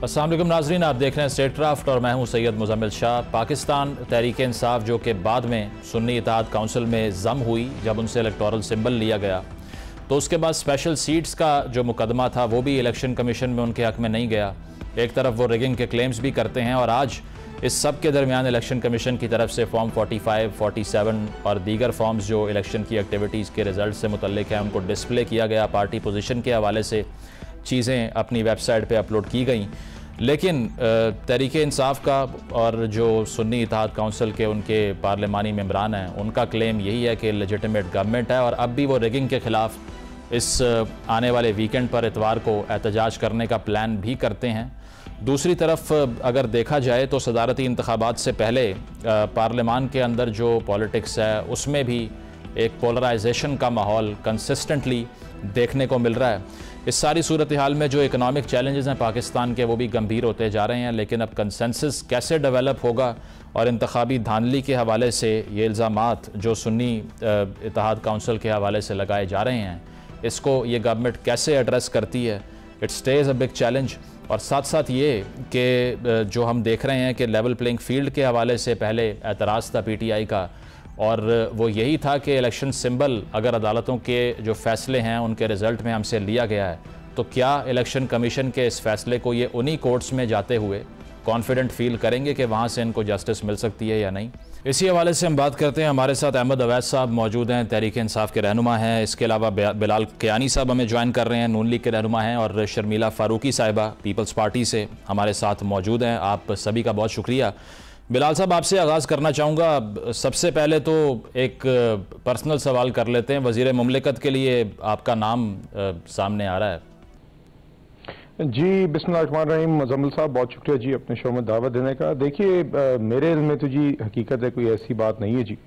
अस्सलाम वालेकुम नाजरीन, आप देख रहे हैं स्टेट क्राफ्ट और मैं हूं सैयद मुजम्मिल शाह। पाकिस्तान तहरीक इंसाफ जो कि बाद में सुन्नी इत्तेहाद काउंसिल में जम हुई जब उनसे इलेक्टोरल सिंबल लिया गया, तो उसके बाद स्पेशल सीट्स का जो मुकदमा था वो भी इलेक्शन कमीशन में उनके हक में नहीं गया। एक तरफ वो रिगिंग के क्लेम्स भी करते हैं और आज इस सब के दरमियान इलेक्शन कमीशन की तरफ से फॉर्म 45, 47 और दीगर फॉर्म्स जो इलेक्शन की एक्टिविटीज़ के रिजल्ट से मुतल्लिक हैं उनको डिस्प्ले किया गया। पार्टी पोजीशन के हवाले से चीज़ें अपनी वेबसाइट पे अपलोड की गई, लेकिन तहरीक इंसाफ का और जो सुन्नी इत्तेहाद काउंसिल के उनके पार्लिमानी मेंबरान हैं उनका क्लेम यही है कि लेजिटिमेट गवर्नमेंट है और अब भी वो रिगिंग के ख़िलाफ़ इस आने वाले वीकेंड पर इतवार को एहतजाज करने का प्लान भी करते हैं। दूसरी तरफ अगर देखा जाए तो सदारती इंतखाबात से पहले पार्लिमान के अंदर जो पॉलिटिक्स है उसमें भी एक पोलराइजेशन का माहौल कंसिस्टेंटली देखने को मिल रहा है। इस सारी सूरत हाल में जो इकनॉमिक चैलेंजेस हैं पाकिस्तान के वो भी गंभीर होते जा रहे हैं, लेकिन अब कंसेंसस कैसे डेवलप होगा और इंतखाबी धांधली के हवाले से ये इल्ज़ामात जो सुन्नी इत्तेहाद काउंसिल के हवाले से लगाए जा रहे हैं, इसको ये गवर्नमेंट कैसे एड्रेस करती है, it stage a big challenge. और साथ साथ ये कि जो हम देख रहे हैं कि लेवल प्लेइंग फील्ड के हवाले से पहले एतराज़ था PTI का, और वो यही था कि इलेक्शन सिंबल अगर अदालतों के जो फ़ैसले हैं उनके रिज़ल्ट में हमसे लिया गया है तो क्या इलेक्शन कमीशन के इस फ़ैसले को ये उन्हीं कोर्ट्स में जाते हुए कॉन्फिडेंट फील करेंगे कि वहाँ से इनको जस्टिस मिल सकती है या नहीं। इसी हवाले से हम बात करते हैं। हमारे साथ अहमद अवैस साहब मौजूद हैं, तहरीक इंसाफ के रहनुमा हैं। इसके अलावा बिलाल कियानी साहब हमें ज्वाइन कर रहे हैं, नून लीग के रहनुमा हैं, और शर्मिला फ़ारूकी साहिबा पीपल्स पार्टी से हमारे साथ मौजूद हैं। आप सभी का बहुत शुक्रिया। बिलाल साहब, आपसे आगाज़ करना चाहूँगा। सबसे पहले तो एक पर्सनल सवाल कर लेते हैं। वज़ीर मुमलिकत के लिए आपका नाम सामने आ रहा है। जी, बिस्मिल्लाहिर्रहमानिर्रहीम। मुजम्मिल साहब, बहुत शुक्रिया जी अपने शो में दावत देने का। देखिए, मेरे इल्म में तो जी हकीकत है कोई ऐसी बात नहीं है जी,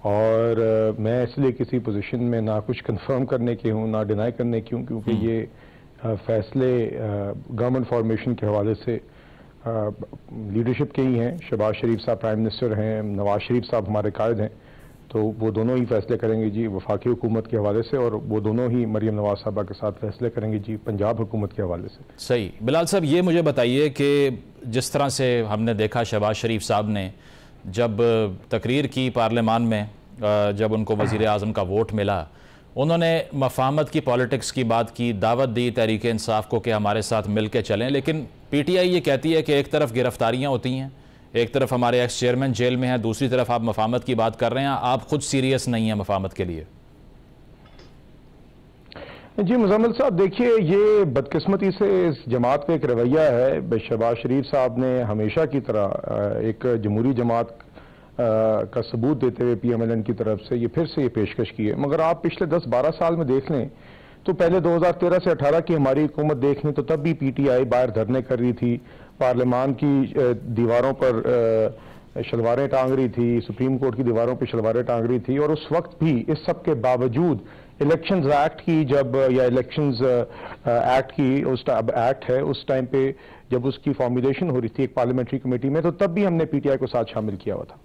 और मैं इसलिए किसी पोजीशन में ना कुछ कंफर्म करने की हूँ ना डिनाई करने की हूँ, क्योंकि ये फैसले गवर्नमेंट फॉर्मेशन के हवाले से लीडरशिप के ही हैं। शहबाज शरीफ साहब प्राइम मिनिस्टर हैं, नवाज शरीफ साहब हमारे कायद हैं, तो वो दोनों ही फैसले करेंगे जी वफाकी हुकूमत के हवाले से, और वो दोनों ही मरियम नवाज साहबा के साथ फैसले करेंगे जी पंजाब हुकूमत के हवाले से। सही। बिलाल साहब, ये मुझे बताइए कि जिस तरह से हमने देखा शहबाज शरीफ साहब ने जब तकरीर की पार्लियामान में, जब उनको वज़ीर आज़म का वोट मिला, उन्होंने मफाहमत की पॉलिटिक्स की बात की, दावत दी तहरीक इंसाफ को कि हमारे साथ मिल के चलें, लेकिन PTI ये कहती है कि एक तरफ गिरफ्तारियाँ होती हैं, एक तरफ हमारे एक्स चेयरमैन जेल में है, दूसरी तरफ आप मफाहमत की बात कर रहे हैं। आप खुद सीरियस नहीं हैं मफाहमत के लिए? जी मुजम्मिल साहब, देखिए, ये बदकिस्मती से इस जमात का एक रवैया है। शहबाज शरीफ साहब ने हमेशा की तरह एक जमहूरी जमात का सबूत देते हुए PMLN की तरफ से ये फिर से ये पेशकश की है, मगर आप पिछले 10-12 साल में देख लें तो पहले 2013 से 18 की हमारी हुकूमत देख लें तो तब भी PTI बाहर धरने कर रही थी, पार्लियामान की दीवारों पर शलवारें टांग रही थी, सुप्रीम कोर्ट की दीवारों पर शलवारें टांग रही थी, और उस वक्त भी इस सब के बावजूद इलेक्शंस एक्ट की जब, या इलेक्शंस एक्ट की उस एक्ट है उस टाइम पे जब उसकी फॉर्मुलेशन हो रही थी एक पार्लियामेंट्री कमेटी में, तो तब भी हमने PTI को साथ शामिल किया हुआ था।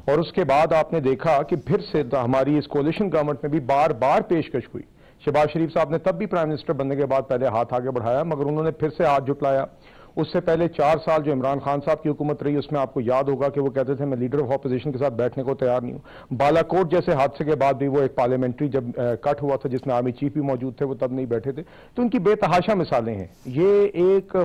और उसके बाद आपने देखा कि फिर से हमारी इस कोalition गवर्नमेंट में भी बार बार पेशकश हुई। शहबाज शरीफ साहब ने तब भी प्राइम मिनिस्टर बनने के बाद पहले हाथ आगे बढ़ाया, मगर उन्होंने फिर से हाथ जुटलाया। उससे पहले 4 साल जो इमरान खान साहब की हुकूमत रही, उसमें आपको याद होगा कि वो कहते थे मैं लीडर ऑफ ऑपोजिशन के साथ बैठने को तैयार नहीं हूं। बालाकोट जैसे हादसे के बाद भी वो एक पार्लियामेंट्री जब कट हुआ था जिसमें आर्मी चीफ भी मौजूद थे, वो तब नहीं बैठे थे। तो उनकी बेतहाशा मिसालें हैं। ये एक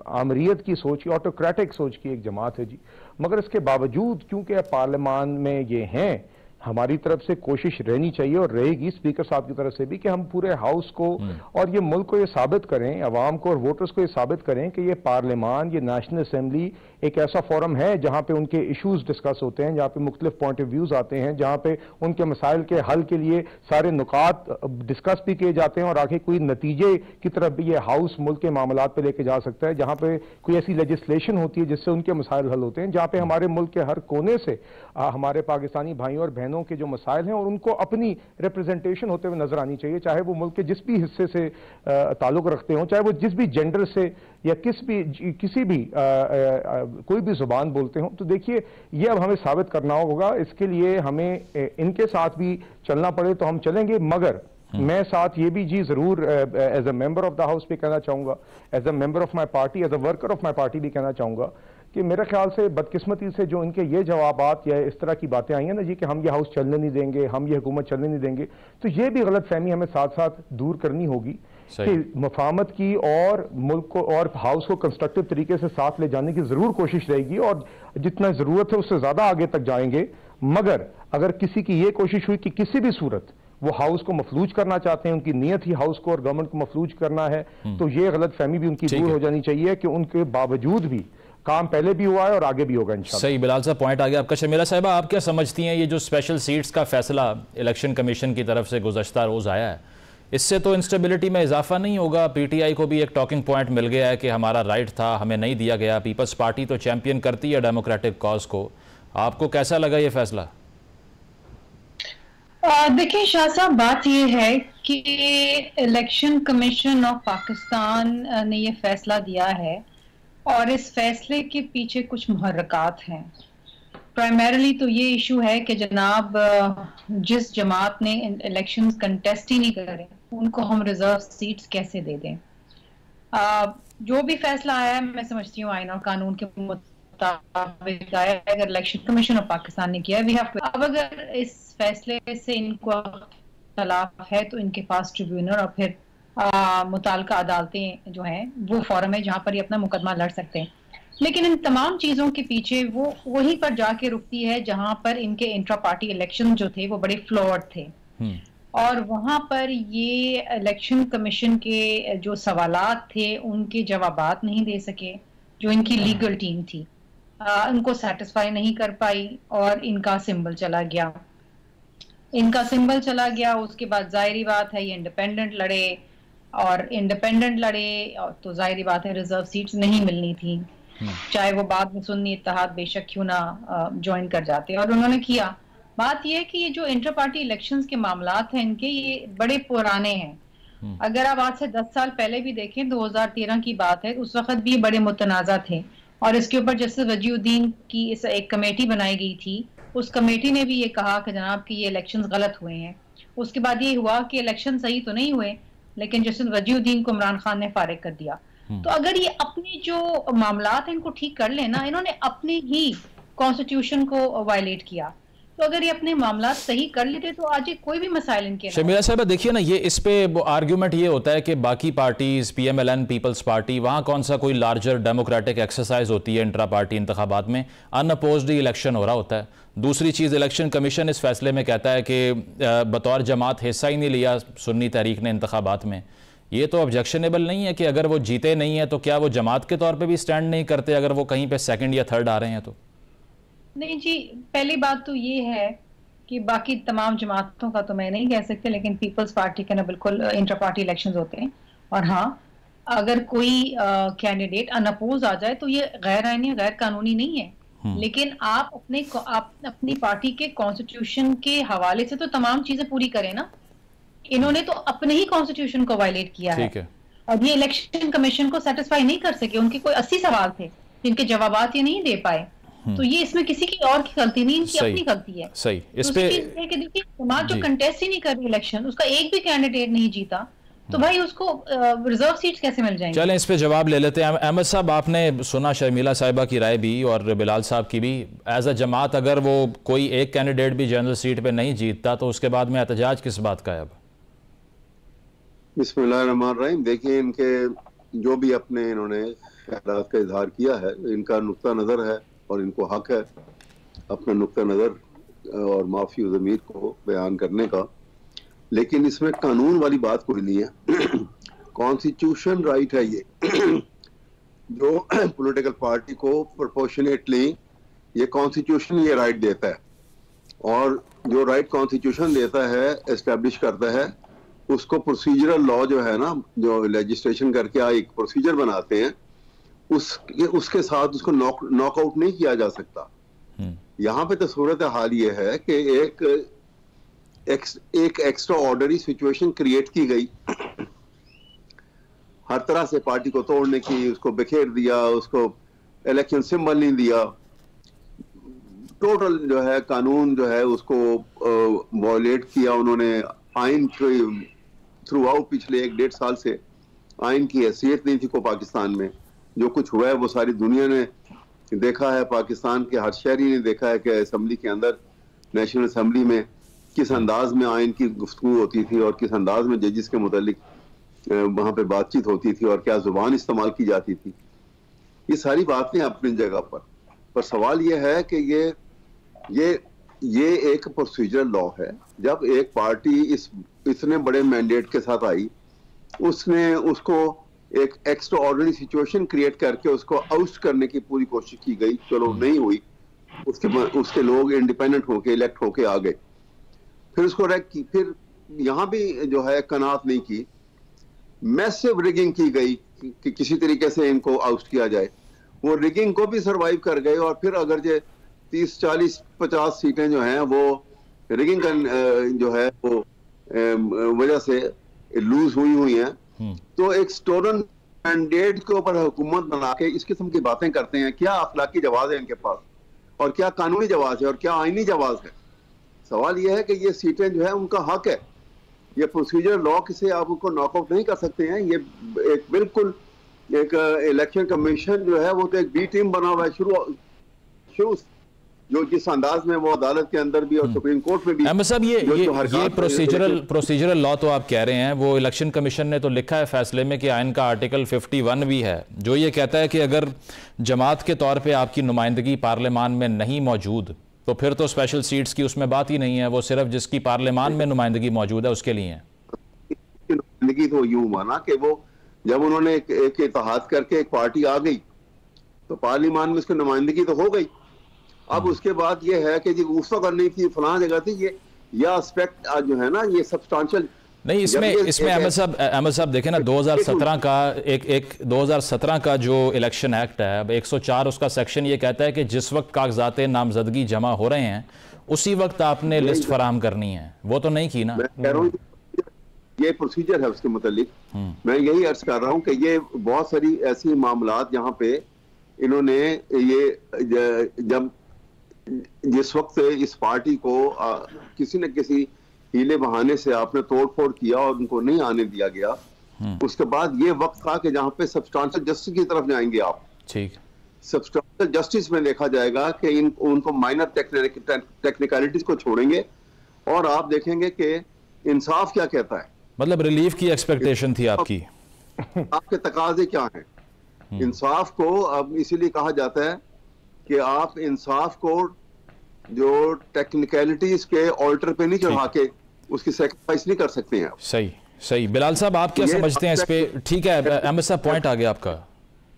आमरीत की सोच की, ऑटोक्रेटिक सोच की एक जमात है जी, मगर इसके बावजूद क्योंकि पार्लियामान में ये हैं, हमारी तरफ से कोशिश रहनी चाहिए और रहेगी स्पीकर साहब की तरफ से भी कि हम पूरे हाउस को और ये मुल्क को ये साबित करें, अवाम को और वोटर्स को ये साबित करें कि ये पार्लियामान, ये नेशनल असेंबली एक ऐसा फोरम है जहां पे उनके इश्यूज डिस्कस होते हैं, जहां पे मुख्तलिफ पॉइंट ऑफ व्यूज आते हैं, जहां पे उनके मसाइल के हल के लिए सारे नुकात डिस्कस भी किए जाते हैं, और आगे कोई नतीजे की तरफ भी ये हाउस मुल्क के मामलात पे लेके जा सकता है, जहां पे कोई ऐसी लेजिस्लेशन होती है जिससे उनके मसाइल हल होते हैं, जहां पे हमारे मुल्क के हर कोने से हमारे पाकिस्तानी भाइयों और बहनों के जो मसाइल हैं और उनको अपनी रिप्रेजेंटेशन होते हुए नजर आनी चाहिए, चाहे वो मुल्क के जिस भी हिस्से से ताल्लुक रखते हों, चाहे वो जिस भी जेंडर से या किसी भी कोई भी जुबान बोलते हों। तो देखिए, ये अब हमें साबित करना होगा। इसके लिए हमें इनके साथ भी चलना पड़े तो हम चलेंगे, मगर मैं साथ ये भी जी जरूर as a member of the house भी कहना चाहूंगा, as a member of my party, as a worker of my party भी कहना चाहूंगा कि मेरे ख्याल से बदकिस्मती से जो इनके ये जवाबात या इस तरह की बातें आई हैं ना जी कि हम ये हाउस चलने नहीं देंगे, हम ये हुकूमत चलने नहीं देंगे, तो ये भी गलत फहमी हमें साथ साथ दूर करनी होगी कि मफाहमत की और मुल्क को और हाउस को कंस्ट्रक्टिव तरीके से साथ ले जाने की जरूर कोशिश रहेगी और जितना जरूरत है उससे ज्यादा आगे तक जाएंगे। मगर अगर किसी की ये कोशिश हुई कि किसी भी सूरत वो हाउस को मफलूज करना चाहते हैं, उनकी नीयत ही हाउस को और गवर्नमेंट को मफलूज करना है, तो ये गलत फहमी भी उनकी दूर हो जानी चाहिए कि उनके बावजूद भी काम पहले भी हुआ है और आगे भी होगा इंशाल्लाह। सही, बिलाल साहब पॉइंट आ गया आपका। शर्मिला साहिबा, आप क्या समझती हैं ये जो स्पेशल सीट्स का फैसला इलेक्शन कमीशन की तरफ से गुज़श्ता रोज़ आया है, इससे तो इंस्टेबिलिटी में इजाफा नहीं होगा? पीटीआई को भी एक टॉकिंग पॉइंट मिल गया है कि हमारा राइट था, हमें नहीं दिया गया। पीपल्स पार्टी तो चैंपियन करती है डेमोक्रेटिक कॉज को। आपको कैसा लगा ये फैसला? देखिए शाह साहब, बात यह है कि इलेक्शन कमीशन ऑफ पाकिस्तान ने यह फैसला दिया है और इस फैसले के पीछे कुछ मुहर्रकात हैं। प्राइमरीली तो ये इशू है कि जनाब जिस जमात ने इलेक्शंस कंटेस्ट ही नहीं करे उनको हम रिजर्व सीट्स कैसे दे दें। जो भी फैसला आया है मैं समझती हूँ आईन और कानून के मुताबिक आया। अगर इलेक्शन कमीशन ऑफ पाकिस्तान ने किया वी हैव टू। अब अगर इस फैसले से इनको इख्तलाफ है तो इनके पास ट्रिब्यूनल और फिर मुताल्लिका अदालतें जो हैं वो फोरम है जहां पर ये अपना मुकदमा लड़ सकते हैं। लेकिन इन तमाम चीजों के पीछे वो वहीं पर जाके रुकती है जहां पर इनके इंट्रा पार्टी इलेक्शन जो थे वो बड़े फ्लॉड थे और वहां पर ये इलेक्शन कमीशन के जो सवालात थे उनके जवाबात नहीं दे सके। जो इनकी लीगल टीम थी उनको सेटिस्फाई नहीं कर पाई और इनका सिंबल चला गया। उसके बाद जाहिर बात है ये इंडिपेंडेंट लड़े और तो जाहिर बात है रिजर्व सीट्स नहीं मिलनी थी, चाहे वो बाद में सुन्नी इत्तेहाद बेशक क्यों ना ज्वाइन कर जाते। और उन्होंने किया। बात यह है कि ये जो इंटर पार्टी इलेक्शंस के मामलात हैं इनके ये बड़े पुराने हैं। अगर आप आज से 10 साल पहले भी देखें 2013 की बात है, उस वक्त भी बड़े मुतनाज़ा थे और इसके ऊपर जस्टिस वजीउद्दीन की इस एक कमेटी बनाई गई थी। उस कमेटी ने भी ये कहा कि जनाब कि ये इलेक्शंस गलत हुए हैं। उसके बाद ये हुआ कि इलेक्शन सही तो नहीं हुए लेकिन जस्टिस वजीउद्दीन को इमरान खान ने फारिग कर दिया। तो अगर ये अपनी जो मामलात हैं इनको ठीक कर लेना, इन्होंने अपने ही कॉन्स्टिट्यूशन को वायलेट किया, तो अगर ये अपने मामलात सही कर लेते तो आज कोई भी मसाइल इनके। शर्मिला साहब देखिए ना, ये इस पे आर्ग्यूमेंट ये होता है कि बाकी पार्टीज पीएमएलएन पीपल्स पार्टी वहाँ कौन सा कोई लार्जर डेमोक्रेटिक एक्सरसाइज होती है इंट्रा पार्टी इंतखाबात में, अनअपोज्ड इलेक्शन हो रहा होता है। दूसरी चीज़ इलेक्शन कमीशन इस फैसले में कहता है कि बतौर जमात हिस्सा ही नहीं लिया सुन्नी तहरीक ने इंतखाबात में। ये तो ऑब्जेक्शनेबल नहीं है कि अगर वो जीते नहीं है तो क्या वो जमात के तौर पे भी स्टैंड नहीं करते अगर वो कहीं पे सेकंड या थर्ड आ रहे हैं तो? नहीं जी, पहली बात तो ये है कि बाकी तमाम जमातों का तो मैं नहीं कह सकती लेकिन पीपल्स पार्टी के ना बिल्कुल इंटर पार्टी इलेक्शंस होते हैं। और हाँ, अगर कोई कैंडिडेट अनअपोज आ जाए तो ये गैर आईनी गैर कानूनी नहीं है। लेकिन आप अपनी पार्टी के कॉन्स्टिट्यूशन के हवाले से तो तमाम चीजें पूरी करें ना। इन्होंने तो अपने ही कॉन्स्टिट्यूशन को वायलेट किया है और ये इलेक्शन कमीशन को सेटिस्फाई नहीं कर सके। उनके कोई 80 सवाल थे जिनके जवाबात ये नहीं दे पाए। तो ये इसमें किसी की और की गलती नहीं, इनकी अपनी गलती है। सही। इस पे देखिए जमात जो कंटेस्ट ही नहीं कर रही इलेक्शन, उसका एक भी कैंडिडेट नहीं जीता तो भाई उसको रिजर्व सीट्स कैसे मिल जाएंगे? चलें इस पे जवाब ले लेते हैं। अहमद साहब, आपने सुना शर्मिला साहिबा की राय भी और बिलाल साहब की भी। एज अ जमात अगर वो कोई एक कैंडिडेट भी जनरल सीट पे नहीं जीतता तो उसके बाद में एहतजाज किस बात का है? अब बिस्मिल्लाहिर्रहमानिर्रहीम। देखिए इनके जो भी अपने इन्होंने ख्यालात का इजहार किया है इनका नुक्ता नज़र है और इनको हक है अपना नुक्ता नज़र और माफ़ी ज़मीर को बयान करने का। लेकिन इसमें कानून वाली बात कोई नहीं है। कॉन्स्टिट्यूशन राइट है ये जो पॉलिटिकल पार्टी को प्रोपोर्शनेटली ये कॉन्स्टिट्यूशन ये राइट देता है और जो राइट कॉन्स्टिट्यूशन देता है एस्टेब्लिश करता है उसको प्रोसीजरल लॉ जो है ना, जो लेजिस्लेशन करके एक प्रोसीजर बनाते हैं उसके साथ उसको नॉकआउट नहीं किया जा सकता। यहाँ पे तो सूरत हाल ये है कि एक एक्स्ट्रा ऑर्डनरी सिचुएशन क्रिएट की गई हर तरह से पार्टी को तोड़ने की, उसको बिखेर दिया, उसको इलेक्शन सिंबल नहीं दिया, टोटल जो है कानून जो है उसको वॉयलेट किया उन्होंने, आइन थ्रू आउट पिछले 1-1.5 साल से आइन की हैसियत नहीं थी को पाकिस्तान में। जो कुछ हुआ है वो सारी दुनिया ने देखा है, पाकिस्तान के हर शहरी ने देखा है कि असम्बली के अंदर, नेशनल असम्बली में किस अंदाज में आइन की गुफ्तगू होती थी और किस अंदाज में जजिस के मुतालिक वहां पे बातचीत होती थी और क्या जुबान इस्तेमाल की जाती थी। ये सारी बातें अपनी जगह पर सवाल ये है कि ये एक प्रोसीजरल लॉ है। जब एक पार्टी इतने बड़े मैंडेट के साथ आई, उसने उसको एक एक्स्ट्रा ऑर्डिनरी सिचुएशन क्रिएट करके उसको आउस्ट करने की पूरी कोशिश की गई, चलो नहीं हुई, उसके लोग इंडिपेंडेंट होके इलेक्ट होके आ गए। फिर उसको फिर यहाँ भी जो है कनात नहीं की, मैसिव रिगिंग की गई कि किसी तरीके से इनको आउट किया जाए। वो रिगिंग को भी सरवाइव कर गए और फिर अगर जो 30, 40, 50 सीटें जो हैं वो रिगिंग का जो है वो वजह से लूज हुई हैं, तो एक स्टोलन मैंडेट के ऊपर हुकूमत बना के इस किस्म की बातें करते हैं। क्या अखलाकी जवाब है इनके पास, और क्या कानूनी जवाब है, और क्या आईनी जवाब है? सवाल यह है कि ये सीटें जो है उनका हक है। ये प्रोसीजर लॉ से आप उनको नॉकआउट नहीं कर सकते हैं। ये एक बिल्कुल एक इलेक्शन कमीशन जो है वो तो एक बी टीम बना हुआ है शुरू जो जिस अंदाज में वो अदालत के अंदर भी और सुप्रीम कोर्ट में भी। अहमद साहब, ये प्रोसीजरल लॉ तो आप कह रहे हैं, वो इलेक्शन कमीशन ने तो लिखा है फैसले में कि आइन का आर्टिकल 51 भी है जो ये कहता है कि अगर जमात के तौर पे आपकी नुमाइंदगी पार्लियामान में नहीं मौजूद तो फिर तो स्पेशल सीट्स की उसमें बात ही नहीं है, वो सिर्फ जिसकी पार्लियामान में नुमाइंदगी मौजूद है उसके लिए है। नुमाइंदगी तो यूं माना कि वो जब उन्होंने एक इत्तेहाद करके एक पार्टी आ गई तो पार्लियामान में उसकी नुमाइंदगी तो हो गई। अब उसके बाद ये है कि जी गुफ्ता करनी थी फलां जगह थी, ये यह एस्पेक्ट जो है ना ये सब्सटेंशियल नहीं। इसमें अहमद साहब देखें ना, 2017 का एक 2017 का जो इलेक्शन एक्ट है, अब 104 उसका सेक्शन ये कहता है कि जिस वक्त कागजात नामजदगी जमा हो रहे हैं उसी वक्त आपने लिस्ट फराहम करनी है। वो तो नहीं की ना। मैं कह रहा हूँ ये प्रोसीजर है उसके मुतालिक। मैं यही अर्ज कर रहा हूँ कि ये बहुत सारी ऐसी मामलात जहाँ पे इन्होंने ये जब जिस वक्त इस पार्टी को किसी न किसी हीले बहाने से आपने तोड़-फोड़ किया और उनको नहीं आने दिया गया, उसके बाद ये वक्त था कि जहां पे सब्सटेंशियल जस्टिस की तरफ जाएंगे आप। ठीक, सब्सटेंशियल जस्टिस में देखा जाएगा कि उनको माइनर टेक्निकलिटीज को छोड़ेंगे और आप देखेंगे कि इंसाफ क्या कहता है। मतलब रिलीफ की एक्सपेक्टेशन थी आपकी। आपके तकाजे क्या हैं इंसाफ को? अब इसीलिए कहा जाता है कि आप इंसाफ को जो टेक्निकलिटीज के ऑल्टर पे नहीं चढ़ा के उसकी सैक्रिफाइस नहीं कर सकते हैं। सही। बिलाल साहब, आप क्या समझते हैं इस पे? ठीक है अहमद साहब, पॉइंट आ गया आपका।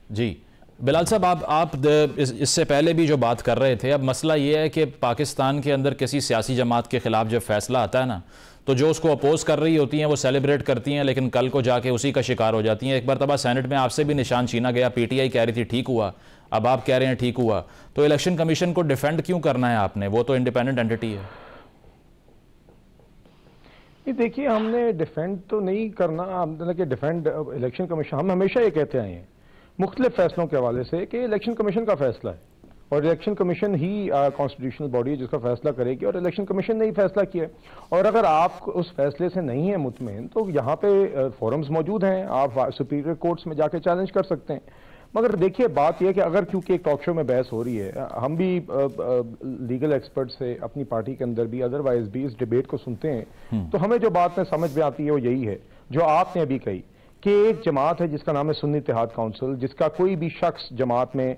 जी बिलाल साहब, आप इससे पहले भी जो बात कर रहे थे, अब मसला ये है कि पाकिस्तान के अंदर किसी सियासी जमात के खिलाफ जब फैसला आता है ना, तो जो उसको अपोज कर रही होती हैं वो सेलिब्रेट करती हैं, लेकिन कल को जाके उसी का शिकार हो जाती हैं। एक बार तबा सेनेट में आपसे भी निशान छीना गया, पीटीआई कह रही थी ठीक हुआ, अब आप कह रहे हैं ठीक हुआ, तो इलेक्शन कमीशन को डिफेंड क्यों करना है आपने? वो तो इंडिपेंडेंट एंटिटी है। ये देखिए, हमने डिफेंड तो नहीं करना, हमने कि डिफेंड इलेक्शन कमीशन, हम हमेशा ये कहते आए हैं मुख्तलिफ फैसलों के हवाले से कि इलेक्शन कमीशन का फैसला है और इलेक्शन कमीशन ही कॉन्स्टिट्यूशनल बॉडी है जिसका फैसला करेगी, और इलेक्शन कमीशन ने ही फैसला किया। और अगर आप उस फैसले से नहीं है मुतमईन तो यहाँ पे फोरम्स मौजूद हैं, आप सुपीरियर कोर्ट्स में जाके चैलेंज कर सकते हैं। मगर देखिए, बात यह कि अगर क्योंकि एक टॉक शो में बहस हो रही है, हम भी लीगल एक्सपर्ट से अपनी पार्टी के अंदर भी अदरवाइज भी इस डिबेट को सुनते हैं, तो हमें जो बात में समझ में आती है वो यही है जो आपने अभी कही कि एक जमात है जिसका नाम है सुन्नी इत्तेहाद काउंसिल, जिसका कोई भी शख्स जमात में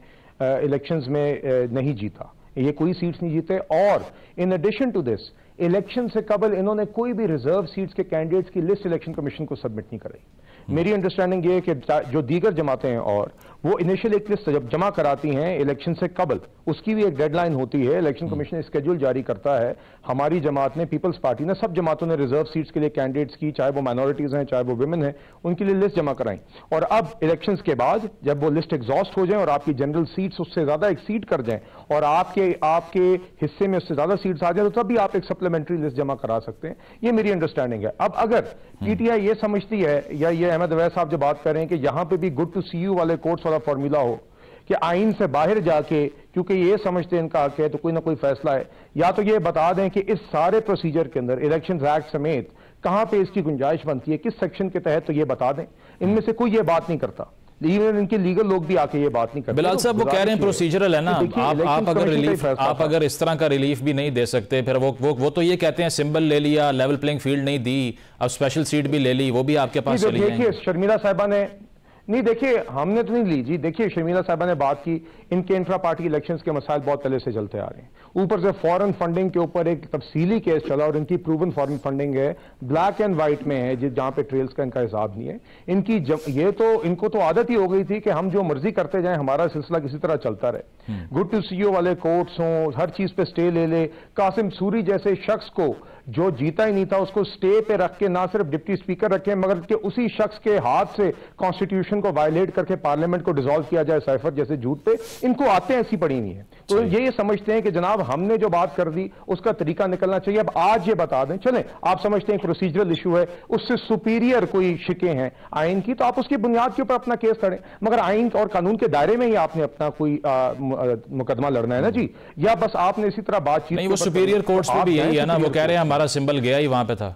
इलेक्शंस में नहीं जीता, ये कोई सीट्स नहीं जीते, और in addition to this election से कबल इन्होंने कोई भी रिजर्व सीट्स के कैंडिडेट्स की लिस्ट इलेक्शन कमीशन को सबमिट नहीं कराई। मेरी अंडरस्टैंडिंग ये कि जो दीगर जमातें हैं और वो इनिशियल एक लिस्ट जब जमा कराती हैं इलेक्शन से कबल, उसकी भी एक डेडलाइन होती है, इलेक्शन कमीशन स्केड्यूल जारी करता है। हमारी जमात ने, पीपल्स पार्टी ने, सब जमातों ने रिजर्व सीट्स के लिए कैंडिडेट्स की, चाहे वो माइनॉरिटीज हैं चाहे वो विमेन हैं, उनके लिए लिस्ट जमा कराई। और अब इलेक्शंस के बाद जब वो लिस्ट एग्जॉस्ट हो जाए और आपकी जनरल सीट्स उससे ज्यादा एक्सीड कर जाएं और आपके हिस्से में उससे ज्यादा सीट्स आ जाए, तो तब भी आप एक सप्लीमेंट्री लिस्ट जमा करा सकते हैं। ये मेरी अंडरस्टैंडिंग है। अब अगर पीटीआई ये समझती है, या ये अहमद अवैस साहब जो बात कर रहे हैं कि यहां पे भी गुड टू सी यू वाले कोर्ट्स वाला फॉर्मूला हो कि आइन से बाहर जाके, क्योंकि ये समझते हैं इनका हक है, तो कोई ना कोई फैसला है, या तो ये बता दें कि इस सारे प्रोसीजर के अंदर इलेक्शन एक्ट समेत कहां पे इसकी गुंजाइश बनती है, किस सेक्शन के तहत, तो ये बता दें। इनमें से कोई ये बात नहीं करता, इवन इनके लीगल लोग भी आके ये बात नहीं करते। बिलाल साहब, वो कह रहे हैं प्रोसीजरल है ना, आप अगर रिलीफ, आप अगर इस तरह का रिलीफ भी नहीं दे सकते, फिर वो तो ये कहते हैं सिंबल ले लिया, लेवल प्लेइंग फील्ड नहीं दी, अब स्पेशल सीट भी ले ली, वो भी आपके पास चली जाएंगी। देखिए शर्मिला साहिबा ने नहीं, देखिए हमने तो नहीं ली जी। देखिए शर्मिला साहिबा ने बात की, इनके इंफ्रा पार्टी इलेक्शंस के मसाइल बहुत पहले से चलते आ रहे हैं। ऊपर से फॉरेन फंडिंग के ऊपर एक तफसीली केस चला और इनकी प्रूवन फॉरेन फंडिंग है, ब्लैक एंड व्हाइट में है, जहां पे ट्रेल्स का इनका हिसाब नहीं है। ये तो इनको तो आदत ही हो गई थी कि हम जो मर्जी करते जाएं, हमारा सिलसिला किसी तरह चलता रहे। गुड टू सी यू वाले कोर्ट्स हों, हर चीज पे स्टे ले ले। कासिम सूरी जैसे शख्स को जो जीता ही नहीं था उसको स्टे पे रख के ना सिर्फ डिप्टी स्पीकर रखे, मगर कि उसी शख्स के हाथ से कॉन्स्टिट्यूशन को वायलेट करके पार्लियामेंट को डिसॉल्व किया जाए साइफर जैसे झूठ पे, इनको आते हैं ऐसी पड़ी नहीं है। तो ये समझते हैं कि जनाब हमने जो बात कर दी उसका तरीका निकलना चाहिए। अब आज ये बता दें, चलें आप समझते हैं प्रोसीजरल इशू है, उससे सुपीरियर कोई शिकें हैं आइन की, तो आप उसकी बुनियाद के ऊपर अपना केस लड़ें, मगर आइन और कानून के दायरे में ही आपने अपना कोई मुकदमा लड़ना है ना जी, या बस आपने इसी तरह बातचीत नहीं। वो सुपीरियर कोर्ट्स में भी यही है ना, वो कह रहे हैं हमारा सिंबल गया ही वहां पे था।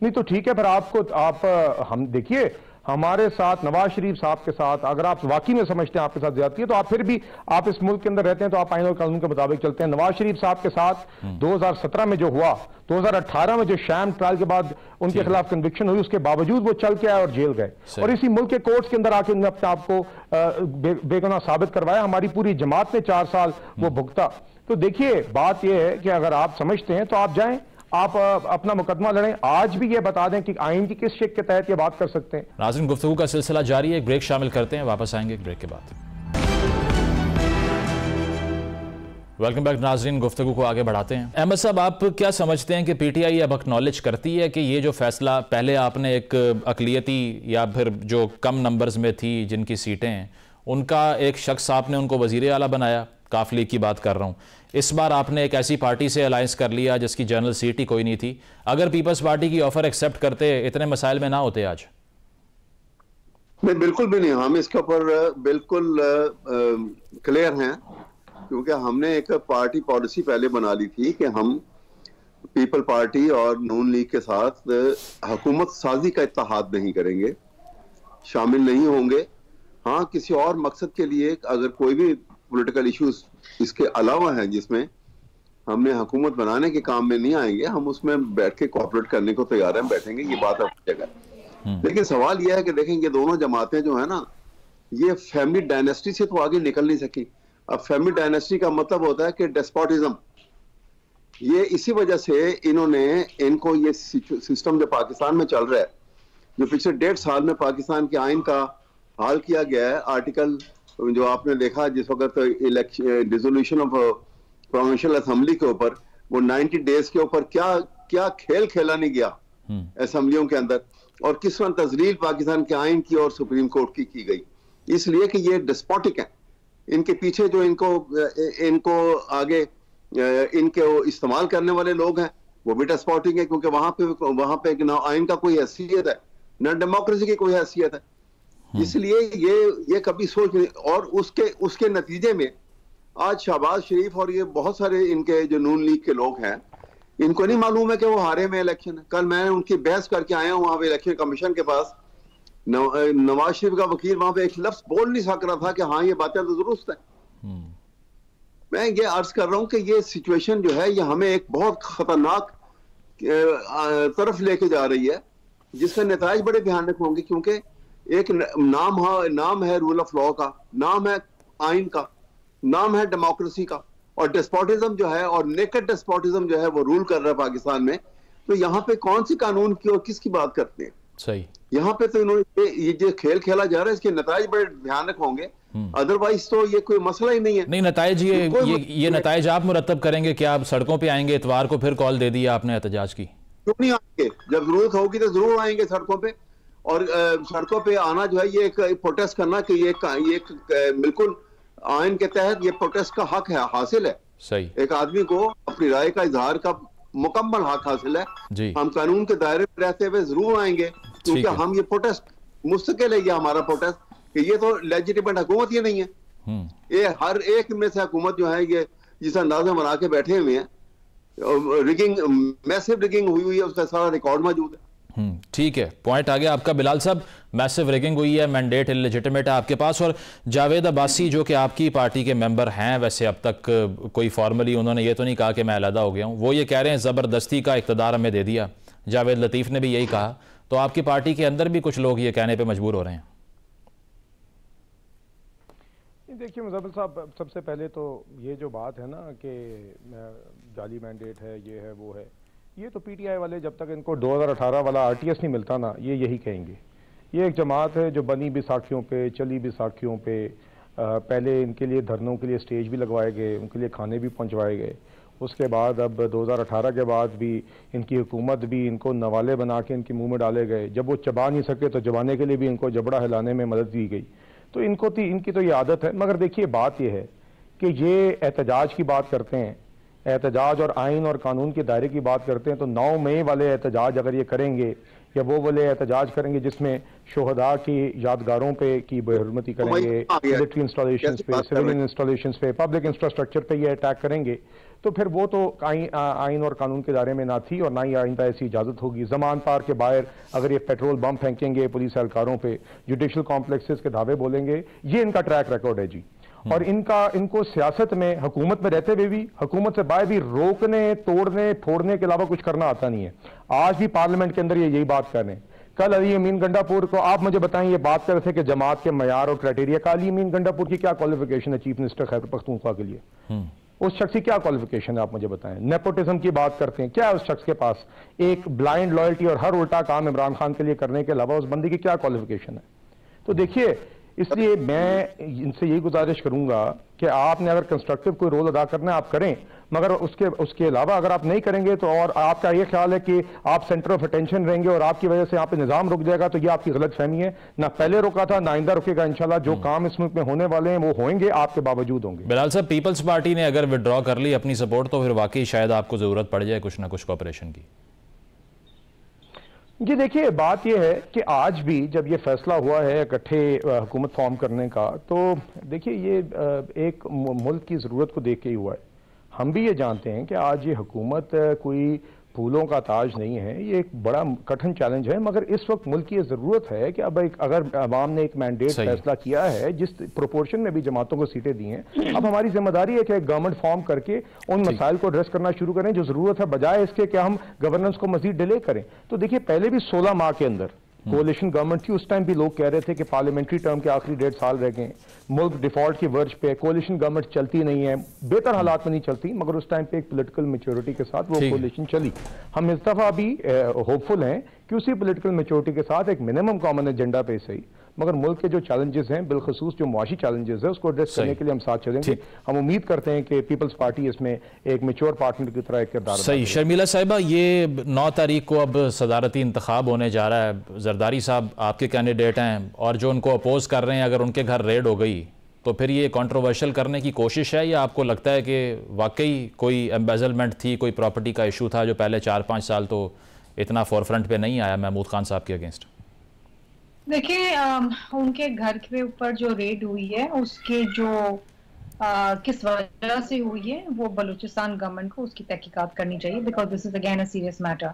नहीं तो ठीक है, पर हम देखिए हमारे साथ नवाज शरीफ साहब के साथ अगर आप वाकई में समझते हैं आपके साथ ज्यादती है, तो आप फिर भी आप इस मुल्क के अंदर रहते हैं तो आप आइन और कानून के मुताबिक चलते हैं। नवाज शरीफ साहब के साथ 2017 में जो हुआ, 2018 में जो शैम ट्रायल के बाद उनके खिलाफ कन्विक्शन हुई, उसके बावजूद वो चल के आए और जेल गए, और इसी मुल्क के कोर्ट्स के अंदर आके उन्होंने अपने आप को बेगुनाह साबित करवाया। हमारी पूरी जमात ने 4 साल वो भुगता। तो देखिए बात यह है कि अगर आप समझते हैं तो आप जाएं, आप अपना मुकदमा लड़ें। आज भी ये बता दें कि आइन की किस शिक के तहत ये बात कर सकते हैं। नाज़रीन, गुफ्तगू का सिलसिला जारी है, एक ब्रेक शामिल करते हैं, वापस आएंगे एक ब्रेक के बाद। वेलकम बैक नाज़रीन, गुफ्तगू को आगे बढ़ाते हैं। अहमद साहब, आप क्या समझते हैं कि पीटीआई अब एक्नॉलेज करती है कि ये जो फैसला पहले आपने एक अकलियती या फिर जो कम नंबर्स में थी जिनकी सीटें हैं, उनका एक शख्स आपने उनको वज़ीर आला बनाया, काफ लीग की बात कर रहा हूँ, इस बार आपने एक ऐसी पार्टी से अलायंस कर लिया जिसकी जनरल सीट ही कोई नहीं थी, अगर पीपल्स पार्टी की ऑफर एक्सेप्ट करते इतने मसाइल में ना होते आज? नहीं, बिल्कुल भी नहीं। हम इसके ऊपर बिल्कुल क्लियर हैं, क्योंकि हमने एक पार्टी पॉलिसी पहले बना ली थी कि हम पीपल पार्टी और नून लीग के साथ हुकूमत साजी का इत्तेहाद नहीं करेंगे, शामिल नहीं होंगे। हाँ, किसी और मकसद के लिए अगर कोई भी पॉलिटिकल इश्यूज इसके अलावा हैं जिसमें हमने हुकूमत बनाने के काम में नहीं आएंगे, हम उसमें बैठ के कोऑपरेट करने को तैयार हैं, बैठेंगे, ये बात अपनी जगह। लेकिन सवाल यह है कि देखें, ये दोनों जमातें जो है ना, ये फैमिली डायनेस्टी से तो आगे निकल नहीं सकी। अब फैमिली डायनेस्टी का मतलब होता है कि डेस्पोटिज्म, ये इसी वजह से इनको ये सिस्टम जो पाकिस्तान में चल रहा है, जो पिछले 1.5 साल में पाकिस्तान के आइन का हाल किया गया है, आर्टिकल जो आपने देखा जिस वक्त election dissolution of provincial assembly के ऊपर, वो 90 डेज के ऊपर क्या क्या खेल खेला नहीं गया असेंबलियों के अंदर, और किस तरह तजलील पाकिस्तान के आइन की और सुप्रीम कोर्ट की गई, इसलिए कि ये डिस्पोटिक है। इनके पीछे जो इनको आगे इनके इस्तेमाल करने वाले लोग हैं वो भी डिस्पोटिक है, क्योंकि वहां पे ना आइन का कोई हैसियत है, ना डेमोक्रेसी की कोई हैसियत है। इसलिए ये कभी सोच नहीं, और उसके नतीजे में आज शहबाज शरीफ और ये बहुत सारे इनके जो नून लीग के लोग हैं, इनको नहीं मालूम है कि वो हारे में इलेक्शन। कल मैं उनकी बहस करके आया हूं वहां पे इलेक्शन कमीशन के पास, नवाज शरीफ का वकील वहां पे एक लफ्ज बोल नहीं सक रहा था कि हाँ ये बातें तो दुरुस्त है। मैं ये अर्ज कर रहा हूं कि ये सिचुएशन जो है ये हमें एक बहुत खतरनाक तरफ लेके जा रही है, जिसके नताइज बड़े भयानक होंगे, क्योंकि एक नाम है रूल ऑफ लॉ का, नाम है आइन का, नाम है डेमोक्रेसी का, और डेस्पोटिज्म जो है और नेकेड डेस्पोटिज्म जो है वो रूल कर रहा है पाकिस्तान में। तो यहाँ पे कौन सी कानून की और किसकी बात करते हैं? सही, यहाँ पे तो इन्होंने ये जो खेल खेला जा रहा है इसके नताइज बड़े भयानक होंगे, अदरवाइज तो ये कोई मसला ही नहीं है। नहीं, नताइज ये नताइज आप मुरतब करेंगे क्या? आप सड़कों पे आएंगे? इतवार को फिर कॉल दे दी आपने एहतजाज की। क्यों नहीं आएंगे? जब जरूरत होगी तो जरूर आएंगे सड़कों पे, और सड़कों पे आना जो है ये एक प्रोटेस्ट करना कि ये बिल्कुल आइन के तहत ये प्रोटेस्ट का हक है, हासिल है। सही, एक आदमी को अपनी राय का इजहार का मुकम्मल हक हासिल है जी। हम कानून के दायरे में रहते हुए जरूर आएंगे, क्योंकि हम ये प्रोटेस्ट मुस्तकिल है, ये हमारा प्रोटेस्ट कि ये तो लेजिटिमेट हुकूमत ही नहीं है। ये हर एक में से हुकूमत जो है ये जिस अंदाजा बना के बैठे हुए हैं, रिगिंग, मैसिव रिगिंग हुई है, उसका सारा रिकॉर्ड मौजूद है। ठीक है, पॉइंट आ गया आपका बिलाल साहब। मैसिव रिगिंग हुई है, मैंडेट इलेजिटिमेट है आपके पास। और जावेद अब्बासी जो कि आपकी पार्टी के मेंबर हैं, वैसे अब तक कोई फॉर्मली उन्होंने ये तो नहीं कहा कि मैं अलहदा हो गया हूँ, वो ये कह रहे हैं ज़बरदस्ती का इक़्तिदार हमें दे दिया। जावेद लतीफ़ ने भी यही कहा, तो आपकी पार्टी के अंदर भी कुछ लोग ये कहने पर मजबूर हो रहे हैं। देखिए मुज़म्मिल साहब, सबसे पहले तो ये जो बात है ना कि जाली मैंडेट है, ये है वो है, ये तो पीटीआई वाले जब तक इनको 2018 वाला आरटीएस नहीं मिलता ना, ये यही कहेंगे। ये एक जमात है जो बनी बैसाखियों पे, चली बैसाखियों पे, पहले इनके लिए धरनों के लिए स्टेज भी लगवाए गए, उनके लिए खाने भी पहुंचवाए गए। उसके बाद अब 2018 के बाद भी इनकी हुकूमत भी इनको नवाले बना के इनके मुंह में डाले गए। जब वो चबा नहीं सके तो चबाने के लिए भी इनको जबड़ा हिलाने में मदद दी गई। तो इनकी तो ये आदत है। मगर देखिए बात यह है कि ये एहतजाज की बात करते हैं, एहतजाज और आइन और कानून के दायरे की बात करते हैं, तो 9 मई वाले एहतजाज अगर ये करेंगे या वो वाले एहतजाज करेंगे जिसमें शोहदा की यादगारों पे की बेहरमती करेंगे, मिलिट्री इंस्टॉलेशन पे, सिविलियन इंस्टॉलेशन पे, पब्लिक इंफ्रास्ट्रक्चर पे ये अटैक करेंगे, तो फिर वो तो आइन और कानून के दायरे में ना थी और ना ही आइंदा ऐसी इजाजत होगी। जमान पार के बाहर अगर ये पेट्रोल बम फेंकेंगे पुलिस एहलकारों पे, जुडिशल कॉम्प्लेक्सेस के धावे बोलेंगे, ये इनका ट्रैक रिकॉर्ड है जी। और इनको सियासत में, हुकूमत में रहते हुए भी, हुकूमत से बाहर भी रोकने, तोड़ने, फोड़ने के अलावा कुछ करना आता नहीं है। आज भी पार्लियामेंट के अंदर ये यही बात कर रहे हैं। कल अली अमीन गंडापुर को आप मुझे बताएं, ये बात कर रहे थे कि जमात के मयार और क्राइटेरिया का, अली अमीन गंडापुर की क्या क्वालिफिकेशन है चीफ मिनिस्टर खैबर पख्तूनख्वा के लिए? उस शख्स की क्या क्वालिफिकेशन है आप मुझे बताएं। नेपोटिज्म की बात करते हैं, क्या है उस शख्स के पास? एक ब्लाइंड लॉयल्टी और हर उल्टा काम इमरान खान के लिए करने के अलावा उस बंदी की क्या क्वालिफिकेशन है? तो देखिए, इसलिए मैं इनसे यही गुजारिश करूंगा कि आपने अगर कंस्ट्रक्टिव कोई रोल अदा करना है आप करें, मगर उसके अलावा अगर आप नहीं करेंगे तो, और आपका ये ख्याल है कि आप सेंटर ऑफ अटेंशन रहेंगे और आपकी वजह से यहाँ पे निजाम रुक जाएगा, तो ये आपकी गलत फहमी है। ना पहले रुका था, ना आइंदा रुकेगा। इंशाल्लाह जो काम इस मुल्क में होने वाले हैं वो होंगे, आपके बावजूद होंगे। बिलाल साहब, पीपल्स पार्टी ने अगर विड्रॉ कर ली अपनी सपोर्ट, तो फिर वाकई शायद आपको जरूरत पड़ जाए कुछ ना कुछ कोऑपरेशन की। जी देखिए, बात यह है कि आज भी जब ये फैसला हुआ है इकट्ठे हुकूमत फॉर्म करने का, तो देखिए ये एक मुल्क की ज़रूरत को देख के ही हुआ है। हम भी ये जानते हैं कि आज ये हुकूमत कोई फूलों का ताज नहीं है, ये एक बड़ा कठिन चैलेंज है, मगर इस वक्त मुल्क की ये ज़रूरत है कि अब अगर अवाम ने एक मैंडेट फैसला किया है, जिस प्रोपोर्शन में भी जमातों को सीटें दी हैं, अब हमारी जिम्मेदारी है कि गवर्नमेंट फॉर्म करके उन मसाइल को एड्रेस करना शुरू करें जो ज़रूरत है, बजाय इसके कि हम गवर्नेंस को मजीद डिले करें। तो देखिए, पहले भी 16 माह के अंदर कोalition गवर्नमेंट थी, उस टाइम भी लोग कह रहे थे कि पार्लियामेंट्री टर्म के आखिरी 1.5 साल रह गए, मुल्क डिफॉल्ट की वर्ज पे, कोalition गवर्नमेंट चलती नहीं है, बेहतर हालात में नहीं चलती, मगर उस टाइम पे एक पॉलिटिकल मैच्योरिटी के साथ वो कोalition चली। हम इस दफा भी होपफुल हैं कि उसी पॉलिटिकल मैच्योरिटी के साथ एक मिनिमम कॉमन एजेंडा पे सही, मगर मुल्क के जो चैलेंजेस हैं, बिलखसूस जो मुआशी चैलेंजेस है, उसको एड्रेस करने के लिए हम साथ चलेंगे। हम उम्मीद करते हैं कि पीपल्स पार्टी इसमें एक मैच्योर पार्टनर की तरह एक किरदार। सही। शर्मिला साहिबा, ये 9 तारीख को अब सदारती इंतखाब होने जा रहा है, जरदारी साहब आपके कैंडिडेट हैं, और जो उनको अपोज कर रहे हैं, अगर उनके घर रेड हो गई तो फिर ये कंट्रोवर्शियल करने की कोशिश है, या आपको लगता है कि वाकई कोई एम्बेजलमेंट थी, कोई प्रॉपर्टी का इशू था जो पहले 4-5 साल तो इतना फोरफ्रंट पे नहीं आया महमूद खान साहब के अगेंस्ट? देखिए, उनके घर के ऊपर जो रेड हुई है उसके जो किस वजह से हुई है वो बलूचिस्तान गवर्नमेंट को उसकी तहकीकात करनी चाहिए, because this is again a serious matter.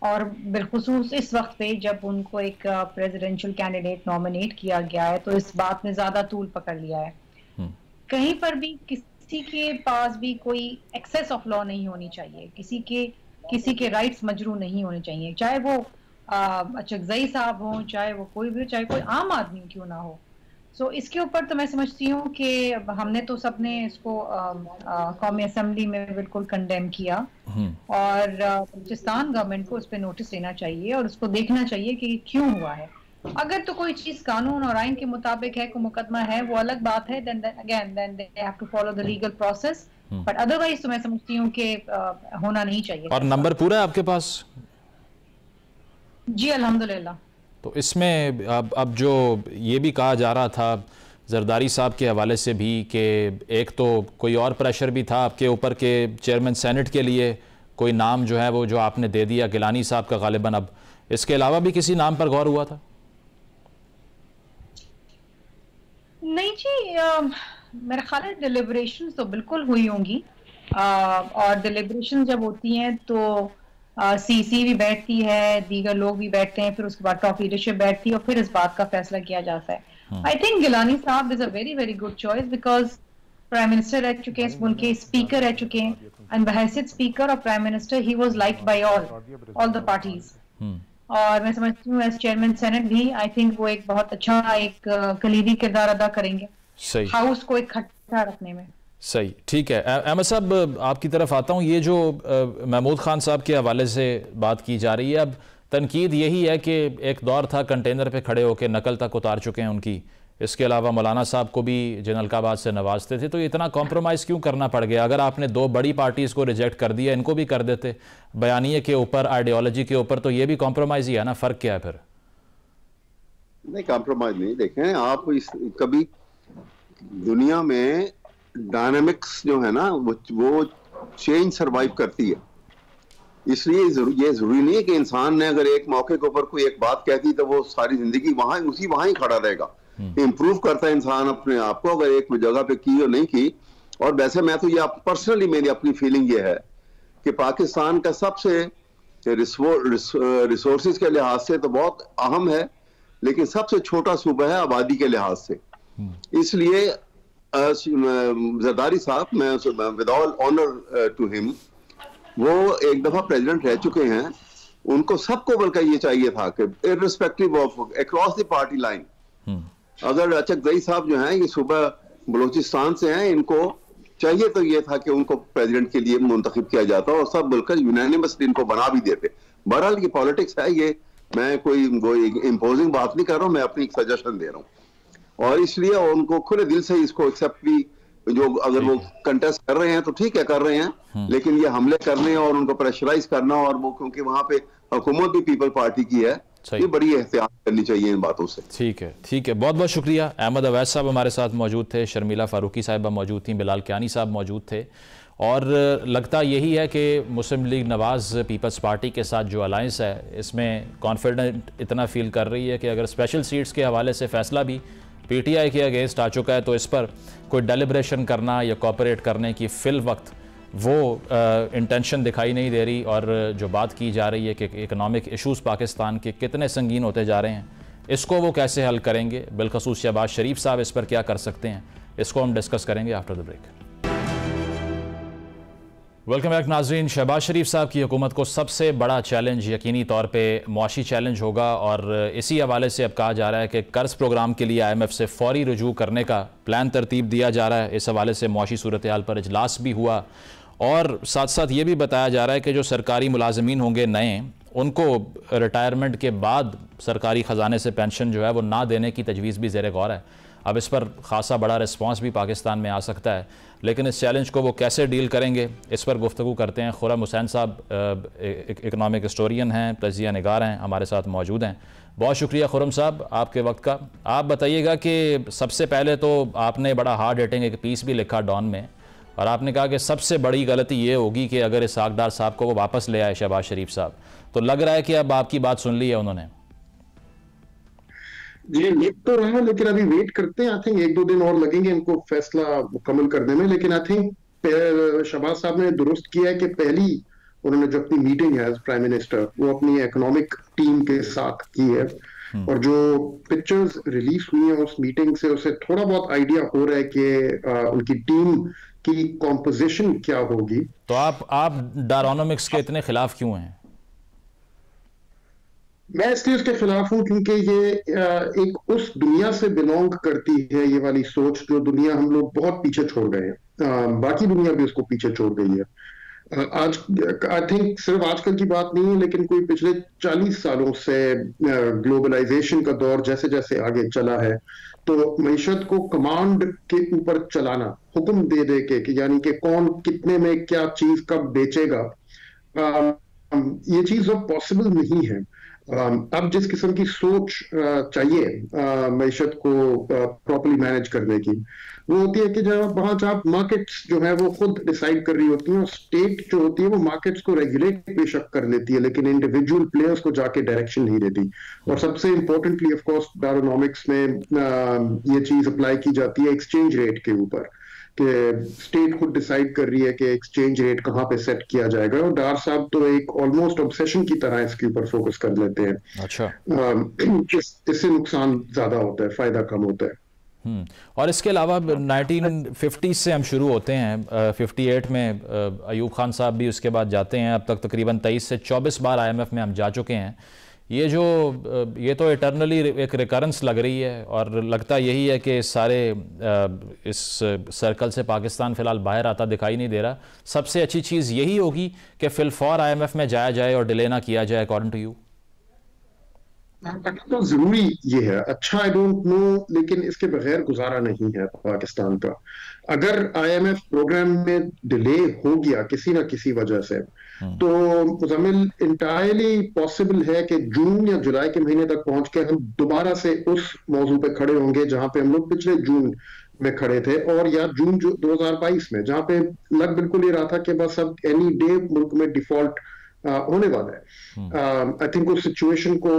और बिलखुसूस इस वक्त पे जब उनको एक प्रेसिडेंशियल कैंडिडेट नॉमिनेट किया गया है, तो इस बात ने ज्यादा तूल पकड़ लिया है। कहीं पर भी किसी के पास भी कोई एक्सेस ऑफ लॉ नहीं होनी चाहिए, किसी के राइट्स मजरू नहीं होने चाहिए, चाहे वो अचकजई साहब हो, चाहे वो कोई भी, चाहे कोई आम आदमी क्यों ना हो। सो इसके ऊपर तो मैं समझती हूँ कि हमने तो सबने इसको कौमी असेंबली में बिल्कुल कंडेम किया, और बलूचिस्तान गवर्नमेंट को उस पर नोटिस लेना चाहिए और उसको देखना चाहिए कि क्यों हुआ है। अगर तो कोई चीज कानून और आइन के मुताबिक है, कोई मुकदमा है, वो अलग बात है, then they have to follow the legal process, but otherwise तो मैं समझती हूँ कि होना नहीं चाहिए। और नंबर पूरा है आपके पास? जी अल्हम्दुलिल्लाह। तो इसमें अब जो ये भी कहा जा रहा था जरदारी साहब के हवाले से भी कि एक तो कोई और प्रेशर भी था आपके ऊपर के चेयरमैन सेनेट के लिए कोई नाम जो है वो जो आपने दे दिया गिलानी साहब का गालिबन, अब इसके अलावा भी किसी नाम पर गौर हुआ था? जी मेरा ख्याल है डिलिब्रेशन तो बिल्कुल हुई होंगी, और डिलिब्रेशन जब होती हैं तो सीसी भी बैठती है, दीगर लोग भी बैठते हैं, फिर उसके बाद टॉप लीडरशिप बैठती है और फिर इस बात का फैसला किया जाता है। आई थिंक गिलानी साहब is a very very good choice, because prime minister रह चुके हैं, मुल्क के स्पीकर रह चुके हैं, एंड बहैसियत स्पीकर और prime minister he was liked by all the parties. और मैं समझती हूँ एज चेयरमैन सेनेट भी आई थिंक वो एक बहुत अच्छा एक कलीदी किरदार अदा करेंगे हाउस को इकट्ठा रखने में। सही, ठीक है। अहमद साहब आपकी तरफ आता हूँ। ये जो महमूद खान साहब के हवाले से बात की जा रही है, अब तनकीद यही है कि एक दौर था कंटेनर पे खड़े होकर नकल तक उतार चुके हैं उनकी, इसके अलावा मौलाना साहब को भी जिन अलकाबाद से नवाजते थे, तो इतना कॉम्प्रोमाइज़ क्यों करना पड़ गया? अगर आपने दो बड़ी पार्टीज़ को रिजेक्ट कर दिया, इनको भी कर देते बयानिए के ऊपर, आइडियोलॉजी के ऊपर, तो ये भी कॉम्प्रोमाइज़ ही है ना। फ़र्क क्या है फिर? नहीं, कॉम्प्रोमाइज़ नहीं। देखें आप, कभी दुनिया में डायनामिक्स जो है ना वो चेंज सरवाइव करती है, इसलिए ये जरूरी नहीं है कि इंसान ने अगर एक मौके के ऊपर कोई एक बात कह दी तो वो सारी जिंदगी वहां ही खड़ा रहेगा। इंप्रूव करता है इंसान अपने आप को, अगर एक जगह पे की और नहीं की। और वैसे मैं तो ये पर्सनली मेरी अपनी फीलिंग ये है कि पाकिस्तान का सबसे रिसोर्सेज के लिहाज से तो बहुत अहम है, लेकिन सबसे छोटा सूबा है आबादी के लिहाज से। इसलिए जरदारी साहब, मैं with all honour to him, वो एक दफा प्रेसिडेंट रह चुके हैं, उनको सबको बल्कि ये चाहिए था कि irrespective of across the party line, अगर अचकजई साहब जो हैं ये सुबह बलूचिस्तान से हैं, इनको चाहिए तो ये था कि उनको प्रेसिडेंट के लिए मुंतखब किया जाता और सब मिलकर यूनानिमसली इनको बना भी देते। बहरहाल ये पॉलिटिक्स है, ये मैं कोई इम्पोजिंग बात नहीं कर रहा हूँ, मैं अपनी सजेशन दे रहा हूँ। और इसलिए उनको खुले दिल से इसको एक्सेप्ट भी, जो अगर वो कंटेस्ट कर रहे हैं तो ठीक है कर रहे हैं, लेकिन ये हमले करने और उनको प्रेशराइज करना, और वो क्योंकि वहां पे हुकूमत भी पीपल पार्टी की है, ये बड़ी एहतियात करनी चाहिए इन बातों से। ठीक है, ठीक है, बहुत बहुत शुक्रिया। अहमद अवैस साहब हमारे साथ मौजूद थे, शर्मिला फारूकी साहिबा मौजूद थी, बिलाल कियानी साहब मौजूद थे। और लगता यही है कि मुस्लिम लीग नवाज़ पीपल्स पार्टी के साथ जो अलायंस है, इसमें कॉन्फिडेंट इतना फील कर रही है कि अगर स्पेशल सीट्स के हवाले से फ़ैसला भी पीटीआई के अगेंस्ट आ चुका है, तो इस पर कोई डेलिब्रेशन करना या कॉपरेट करने की फ़िल वक्त वो इंटेंशन दिखाई नहीं दे रही। और जो बात की जा रही है कि इकनॉमिक इशूज़ पाकिस्तान के कितने संगीन होते जा रहे हैं, इसको वो कैसे हल करेंगे, बिलखसूस शहबाज शरीफ साहब इस पर क्या कर सकते हैं, इसको हम डिस्कस करेंगे after the break. Welcome back नाजरीन। शहबाज शरीफ साहब की हुकूमत को सबसे बड़ा चैलेंज यकीनी तौर पे मुआशी चैलेंज होगा, और इसी हवाले से अब कहा जा रहा है कि कर्ज प्रोग्राम के लिए IMF से फौरी रुजू करने का प्लान तरतीब दिया जा रहा है। इस हवाले से मुआशी सूरत हाल पर इजलास भी हुआ, और साथ साथ ये भी बताया जा रहा है कि जो सरकारी मुलाजमीन होंगे नए, उनको रिटायरमेंट के बाद सरकारी ख़जाने से पेंशन जो है वो ना देने की तजवीज़ भी ज़ेर गौर है। अब इस पर ख़ासा बड़ा रिस्पांस भी पाकिस्तान में आ सकता है, लेकिन इस चैलेंज को वो कैसे डील करेंगे, इस पर गुफ्तगू करते हैं। खुर्रम हुसैन साहब इकनॉमिक हिस्टोरियन हैं, तजिया निगार हैं, हमारे साथ मौजूद हैं। बहुत शुक्रिया खुर्रम साहब आपके वक्त का। आप बताइएगा कि सबसे पहले तो आपने बड़ा हार्ड हिटिंग एक पीस भी लिखा डॉन में, और आपने कहा कि सबसे बड़ी गलती ये होगी कि अगर इसहाकडार साहब को वो वापस ले आए शहबाज शरीफ साहब। तो लग रहा है कि अब आपकी बात सुन ली है उन्होंने। जी, ये तो रहा, लेकिन अभी वेट करते हैं। आई थिंक 1-2 दिन और लगेंगे इनको फैसला मुकम्मल करने में। लेकिन आई थिंक शहबाज साहब ने दुरुस्त किया है कि पहली उन्होंने जो अपनी मीटिंग है एज प्राइम मिनिस्टर, वो अपनी इकोनॉमिक टीम के साथ की है, और जो पिक्चर्स रिलीज हुई हैं उस मीटिंग से उसे थोड़ा बहुत आइडिया हो रहा है कि उनकी टीम की कॉम्पोजिशन क्या होगी। तो आप डायरोनोमिक्स के इतने खिलाफ क्यों हैं? मैं इसलिए उसके खिलाफ हूं क्योंकि ये एक उस दुनिया से बिलोंग करती है, ये वाली सोच, जो दुनिया हम लोग बहुत पीछे छोड़ गए हैं। बाकी दुनिया भी उसको पीछे छोड़ गई है। आज आई थिंक सिर्फ आजकल की बात नहीं है, लेकिन कोई पिछले 40 सालों से ग्लोबलाइजेशन का दौर जैसे जैसे आगे चला है, तो मईशत को कमांड के ऊपर चलाना, हुक्म दे दे के, यानी कि कौन कितने में क्या चीज कब बेचेगा, ये चीज अब पॉसिबल नहीं है। अब जिस किस्म की सोच चाहिए मईशत को प्रॉपर्ली मैनेज करने की, वो होती है कि जब वहां जहाँ मार्केट्स जो है वो खुद डिसाइड कर रही होती हैं, और स्टेट जो होती है वो मार्केट्स को रेगुलेट बेशक कर लेती है, लेकिन इंडिविजुअल प्लेयर्स को जाके डायरेक्शन नहीं देती। और सबसे इंपॉर्टेंटली ऑफ कोर्स डायरोनॉमिक्स में ये चीज अप्लाई की जाती है एक्सचेंज रेट के ऊपर, कि स्टेट खुद डिसाइड कर रही है कि एक्सचेंज रेट कहाँ पे सेट किया जाएगा, और डार साहब तो एक ऑलमोस्ट ऑब्सेशन की तरह इसके ऊपर फोकस कर लेते हैं। अच्छा। इससे नुकसान ज्यादा होता है, फायदा कम होता है। और इसके अलावा 1950 से हम शुरू होते हैं, 58 में अयूब खान साहब भी उसके बाद जाते हैं। अब तक तकरीबन 23 से 24 बार IMF में हम जा चुके हैं। ये तो इटर्नली एक रिकरेंस लग रही है, और लगता यही है कि सारे इस सर्कल से पाकिस्तान फ़िलहाल बाहर आता दिखाई नहीं दे रहा। सबसे अच्छी चीज़ यही होगी कि फिलफौर IMF में जाया जाए और डिले ना किया जाए, अकॉर्डिंग टू यू? तो जरूरी ये है, अच्छा आई डोंट नो, लेकिन इसके बगैर गुजारा नहीं है पाकिस्तान का। अगर IMF प्रोग्राम में डिले हो गया किसी ना किसी वजह से, तो मुज़म्मिल इंटायरली पॉसिबल है कि जून या जुलाई के महीने तक पहुंच के हम दोबारा से उस मौजू पे खड़े होंगे जहां पे हम लोग पिछले जून में खड़े थे, और या जून 2022 में, जहां पे लग बिल्कुल ये रहा था कि बस अब एनी डे मुल्क में डिफॉल्ट होने वाला है। आई थिंक उस सिचुएशन को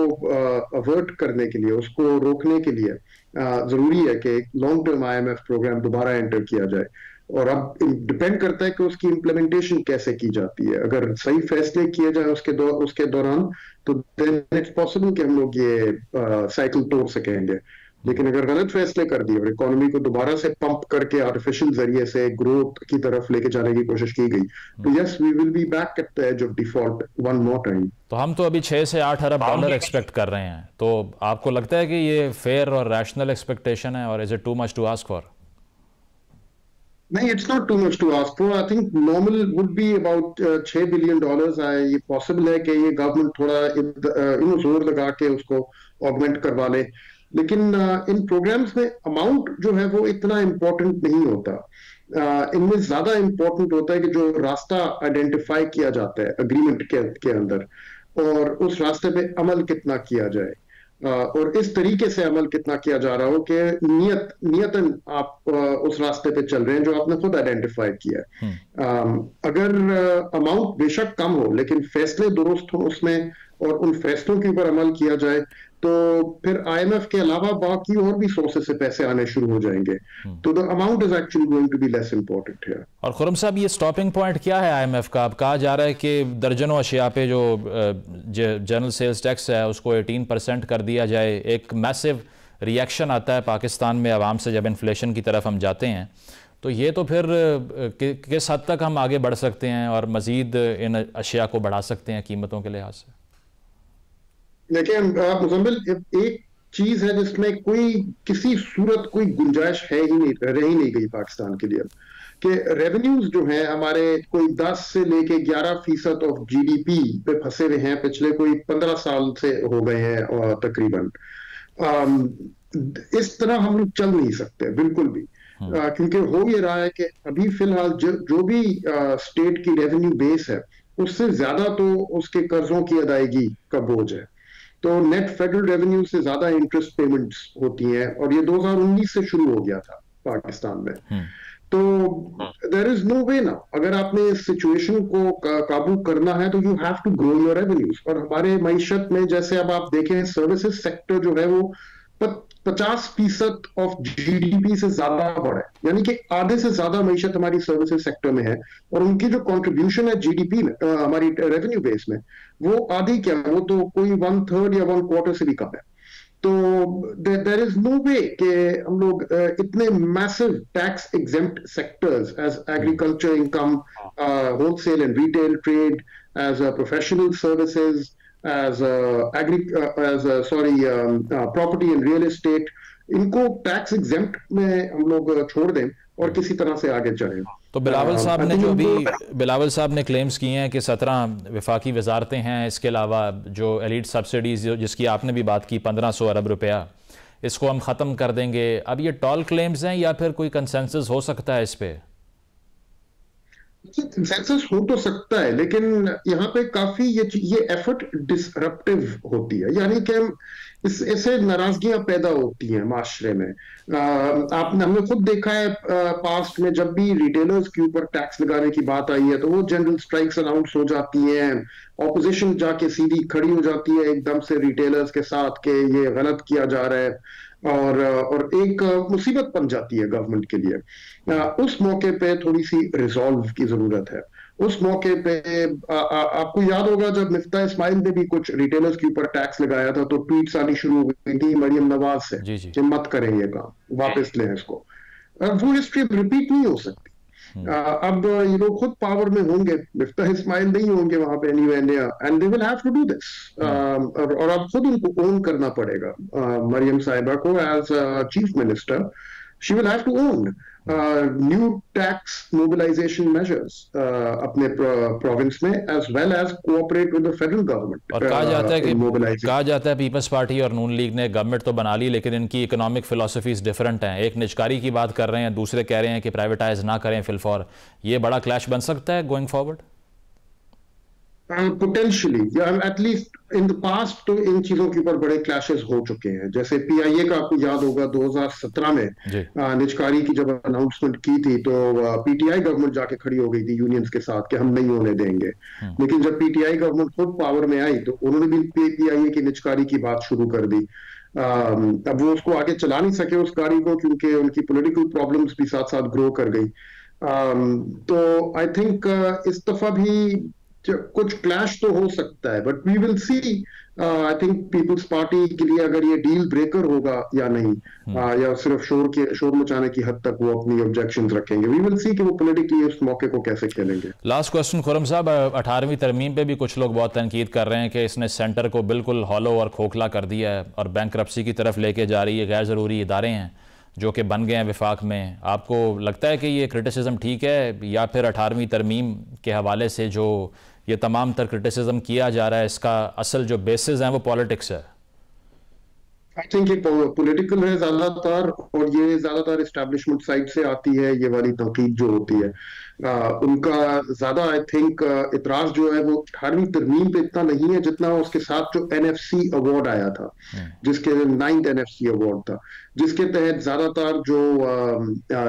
अवर्ट करने के लिए, उसको रोकने के लिए जरूरी है कि लॉन्ग टर्म IMF प्रोग्राम दोबारा एंटर किया जाए। और अब डिपेंड करता है कि उसकी इम्प्लीमेंटेशन कैसे की जाती है। अगर सही फैसले किए जाए उसके दौरान, तो देन इट्स पॉसिबल कि हम लोग ये साइकिल तोड़ सकेंगे। लेकिन अगर गलत फैसले कर दिए और इकोनॉमी को दोबारा से पंप करके आर्टिफिशियल जरिए से ग्रोथ की तरफ लेके जाने की कोशिश की गई, तो yes we will be back at the edge of default one more time. तो हम तो अभी 6 से 8 अरब डॉलर एक्सपेक्ट कर रहे हैं, तो आपको लगता है कि ये फेयर और रैशनल एक्सपेक्टेशन है, और is it too much to ask for? नहीं, it's not too much to ask for. I think normal would be about $6 billion. ये पॉसिबल है कि ये गवर्नमेंट थोड़ा जोर लगा के उसको ऑगमेंट करवा ले, लेकिन इन प्रोग्राम्स में अमाउंट जो है वो इतना इम्पोर्टेंट नहीं होता। इनमें ज्यादा इम्पोर्टेंट होता है कि जो रास्ता आइडेंटिफाई किया जाता है अग्रीमेंट के अंदर, और उस रास्ते पे अमल कितना किया जाए, और इस तरीके से अमल कितना किया जा रहा हो कि नियतन आप उस रास्ते पे चल रहे हैं जो आपने खुद आइडेंटिफाई किया है। अगर अमाउंट बेशक कम हो, लेकिन फैसले दुरुस्त हो उसमें, और उन फैसलों के ऊपर अमल किया जाए, तो फिर IMF के अलावा बाकी और भी सोर्सेस से पैसे आने शुरू हो जाएंगे। तो the amount is actually going to be less important here. और खुर्रम साहब, ये स्टॉपिंग पॉइंट क्या है IMF का? अब कहा जा रहा है कि दर्जनों अशिया पे जो जनरल सेल्स टैक्स है उसको 18% कर दिया जाए। एक मैसिव रिएक्शन आता है पाकिस्तान में आवाम से जब इन्फ्लेशन की तरफ हम जाते हैं, तो ये तो फिर किस हद तक हम आगे बढ़ सकते हैं और मज़ीद इन अशिया को बढ़ा सकते हैं कीमतों के लिहाज से? देखिए मुज़म्मिल, एक चीज है जिसमें किसी सूरत कोई गुंजाइश है ही नहीं, रह ही नहीं गई पाकिस्तान के लिए, कि रेवेन्यूज जो हैं हमारे कोई 10 से लेके 11% ऑफ GDP पे फंसे हुए हैं, पिछले कोई 15 साल से हो गए हैं तकरीबन। इस तरह हम लोग चल नहीं सकते बिल्कुल भी, क्योंकि हो ये रहा है कि अभी फिलहाल जो भी स्टेट की रेवेन्यू बेस है, उससे ज्यादा तो उसके कर्जों की अदायगी का बोझ है। तो नेट फेडरल रेवेन्यू से ज्यादा इंटरेस्ट पेमेंट्स होती हैं, और ये 2019 से शुरू हो गया था पाकिस्तान में। तो देयर इज नो वे ना, अगर आपने इस सिचुएशन को काबू करना है तो you have to grow your revenues. और हमारे मईशत में जैसे अब आप देखें, सर्विसेज सेक्टर जो है वो 50% ऑफ GDP से ज्यादा बढ़ा है, यानी कि आधे से ज्यादा मईशत हमारी सर्विसेज सेक्टर में है, और उनकी जो कंट्रीब्यूशन है GDP में, हमारी रेवेन्यू बेस में, वो आधी क्या, वो तो कोई 1/3 या 1/4 से भी कम है। तो देयर इज नो वे कि हम लोग इतने massive tax exempt sectors as agriculture income, wholesale and retail trade, as professional services, as property and real estate, इनको टैक्स एग्जेम्प्ट में हम लोग छोड़ दें और किसी तरह से आगे चलें। तो बिलावल साहब ने क्लेम्स किए हैं कि 17 वफाकी वजारतें हैं, इसके अलावा जो एलिट सब्सिडीज जिसकी आपने भी बात की 1500 अरब रुपया, इसको हम ख़त्म कर देंगे। अब ये टॉल क्लेम्स हैं या फिर कोई कंसेंसस हो सकता है इस पे? कंसेंसस हो तो सकता है, लेकिन यहाँ पे काफी ये एफर्ट डिसरप्टिव होती है, यानी कि इससे नाराजगियां पैदा होती हैं माशरे में। आपने हमने खुद देखा है पास्ट में जब भी रिटेलर्स के ऊपर टैक्स लगाने की बात आई है तो वो जनरल स्ट्राइक्स अनाउंस हो जाती हैं, ऑपोजिशन जाके सीधी खड़ी हो जाती है एकदम से रिटेलर्स के साथ कि ये गलत किया जा रहा है, और एक मुसीबत बन जाती है गवर्नमेंट के लिए। उस मौके पे थोड़ी सी रिजॉल्व की जरूरत है। उस मौके पे आपको याद होगा जब मिफ्ता इस्माइल ने भी कुछ रिटेलर्स के ऊपर टैक्स लगाया था तो ट्वीट्स आनी शुरू हो गई थी मरियम नवाज से कि मत करें ये काम, वापस लें इसको। वो हिस्ट्री रिपीट नहीं हो सकती। अब ये लोग खुद पावर में होंगे, मिफ्ता इस्माइल नहीं होंगे वहां पे and they will have to do this, और अब खुद उनको ओन करना पड़ेगा मरियम साहिबा को as chief minister. She will have to own new tax mobilisation measures अपने प्रोविंस में as well as cooperate with the federal government. और कहा जाता है पीपल्स पार्टी और नून लीग ने गवर्नमेंट तो बना ली लेकिन इनकी इकोनॉमिक फिलोसफीज डिफरेंट हैं। एक निजकारी की बात कर रहे हैं, दूसरे कह रहे हैं कि प्राइवेटाइज ना करें फिलफौर। ये बड़ा क्लैश बन सकता है गोइंग फॉरवर्ड? पोटेंशियली, या एटलीस्ट इन द पास्ट तो इन चीजों के ऊपर बड़े क्लैशेस हो चुके हैं। जैसे पीआईए का आपको याद होगा 2017 में निजकारी की जब अनाउंसमेंट की थी तो पीटीआई गवर्नमेंट जाके खड़ी हो गई थी यूनियंस के साथ कि हम नहीं होने देंगे। लेकिन जब पीटीआई गवर्नमेंट खुद पावर में आई तो उन्होंने भी पीआईए की निजकारी की बात शुरू कर दी। अब वो उसको आगे चला नहीं सके उस गाड़ी को, क्योंकि उनकी पॉलिटिकल प्रॉब्लम्स भी साथ साथ ग्रो कर गई। तो आई थिंक इस दफा भी कुछ क्लैश तो हो सकता है, but we will see. I think people's party के लिए अगर ये डील ब्रेकर होगा या नहीं, या सिर्फ शोर मचाने की हद तक वो अपनी ऑब्जेक्शंस रखेंगे, वी विल सी कि वो पॉलिटिकली उस मौके को कैसे खेलेंगे। लास्ट क्वेश्चन खुर्रम साहब, 18वीं तरमीम पे भी कुछ लोग बहुत तनकीद कर रहे हैं कि इसने सेंटर को बिल्कुल हॉलो और खोखला कर दिया है और बैंकरप्सी की तरफ लेके जा रही है। गैर ज़रूरी इदारे हैं जो कि बन गए हैं विफाक में। आपको लगता है कि ये क्रिटिसिज्म ठीक है, या फिर 18वीं तरमीम के हवाले से जो ये तमाम तर क्रिटिसिज्म किया जा रहा है इसका असल जो बेसिस है वो पॉलिटिक्स है? आई थिंक ये पॉलिटिकल है ज़्यादातर, और ये ज़्यादातर एस्टैब्लिशमेंट साइड से आती है। ये वाली तनकीद जो होती है उनका ज़्यादा आई थिंक इतराज़ जो है वो 18वीं तरमीम पे इतना नहीं है जितना उसके साथ जो एनएफसी अवार्ड आया था, जिसके 9th एनएफसी अवार्ड था, जिसके तहत ज़्यादातर जो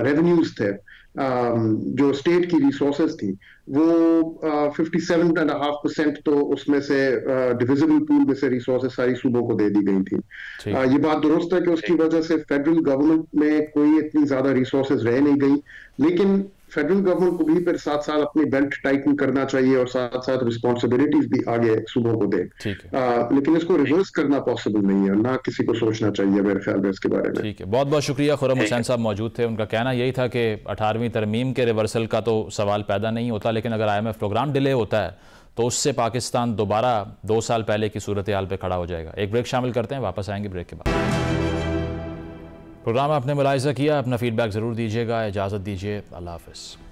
रेवेन्यूज थे, जो स्टेट की रिसोर्सेज थी, वो 57.5% तो उसमें से डिविजिबल पूल में से रिसोर्सेज सारी सूबों को दे दी गई थी। ये बात दुरुस्त है कि उसकी वजह से फेडरल गवर्नमेंट में कोई इतनी ज्यादा रिसोर्सेज रह नहीं गई, लेकिन फेडरल गवर्नमेंट को भी फिर साथ साथ अपनी बेल्ट टाइटन करना चाहिए और साथ साथ रिस्पॉन्सिबिलिटीज भी आगे सूबों को दे। लेकिन इसको रिवर्स करना पॉसिबल नहीं है, ना किसी को सोचना चाहिए मेरे ख्याल में इसके बारे में। ठीक है, बहुत बहुत शुक्रिया। खुर्रम हुसैन साहब मौजूद थे। उनका कहना यही था कि 18वीं तरमीम के रिवर्सल का तो सवाल पैदा नहीं होता, लेकिन अगर IMF प्रोग्राम डिले होता है तो उससे पाकिस्तान दोबारा 2 साल पहले की सूरत हाल पर खड़ा हो जाएगा। एक ब्रेक शामिल करते हैं, वापस आएंगे ब्रेक के बाद। प्रोग्राम आपने मुलाहिज़ा किया, अपना फीडबैक ज़रूर दीजिएगा। इजाज़त दीजिए, अल्लाह हाफ़िज़।